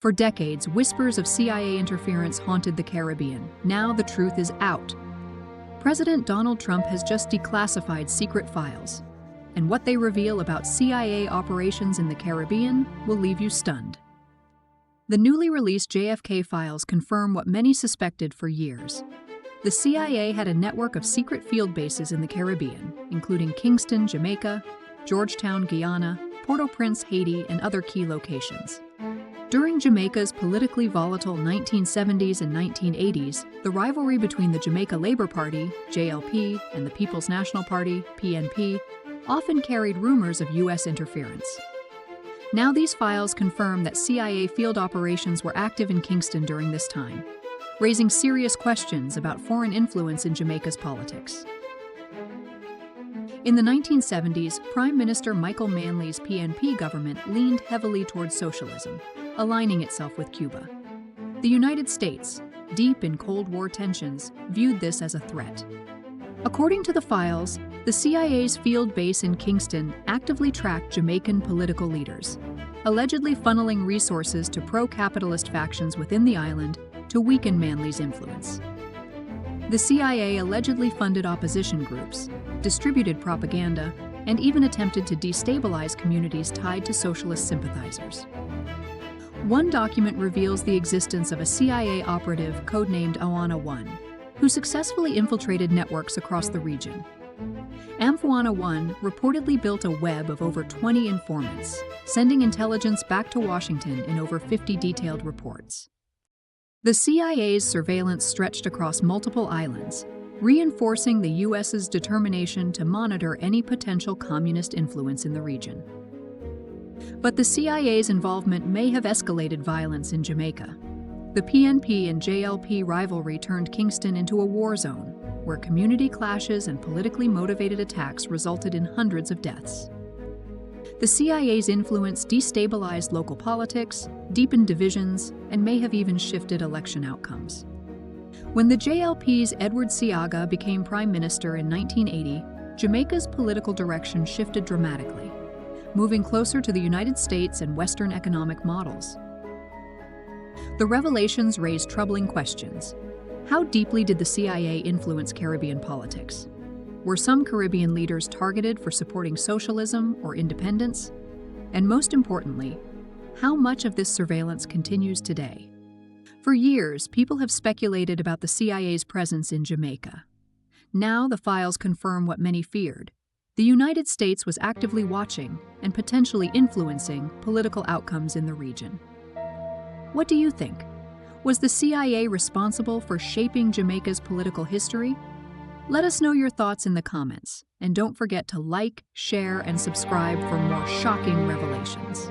For decades, whispers of CIA interference haunted the Caribbean. Now the truth is out. President Donald Trump has just declassified secret files, and what they reveal about CIA operations in the Caribbean will leave you stunned. The newly released JFK files confirm what many suspected for years. The CIA had a network of secret field bases in the Caribbean, including Kingston, Jamaica, Georgetown, Guyana, Port-au-Prince, Haiti, and other key locations. During Jamaica's politically volatile 1970s and 1980s, the rivalry between the Jamaica Labour Party, JLP, and the People's National Party, PNP, often carried rumors of U.S. interference. Now these files confirm that CIA field operations were active in Kingston during this time, raising serious questions about foreign influence in Jamaica's politics. In the 1970s, Prime Minister Michael Manley's PNP government leaned heavily towards socialism, aligning itself with Cuba. The United States, deep in Cold War tensions, viewed this as a threat. According to the files, the CIA's field base in Kingston actively tracked Jamaican political leaders, allegedly funneling resources to pro-capitalist factions within the island to weaken Manley's influence. The CIA allegedly funded opposition groups, distributed propaganda, and even attempted to destabilize communities tied to socialist sympathizers. One document reveals the existence of a CIA operative codenamed Awana-1, who successfully infiltrated networks across the region. Amphoana-1 reportedly built a web of over 20 informants, sending intelligence back to Washington in over 50 detailed reports. The CIA's surveillance stretched across multiple islands, reinforcing the U.S.'s determination to monitor any potential communist influence in the region. But the CIA's involvement may have escalated violence in Jamaica. The PNP and JLP rivalry turned Kingston into a war zone, where community clashes and politically motivated attacks resulted in hundreds of deaths. The CIA's influence destabilized local politics, deepened divisions, and may have even shifted election outcomes. When the JLP's Edward Seaga became prime minister in 1980, Jamaica's political direction shifted dramatically, moving closer to the United States and Western economic models. The revelations raised troubling questions. How deeply did the CIA influence Caribbean politics? Were some Caribbean leaders targeted for supporting socialism or independence? And most importantly, how much of this surveillance continues today? For years, people have speculated about the CIA's presence in Jamaica. Now the files confirm what many feared. The United States was actively watching and potentially influencing political outcomes in the region. What do you think? Was the CIA responsible for shaping Jamaica's political history? Let us know your thoughts in the comments, and don't forget to like, share, and subscribe for more shocking revelations.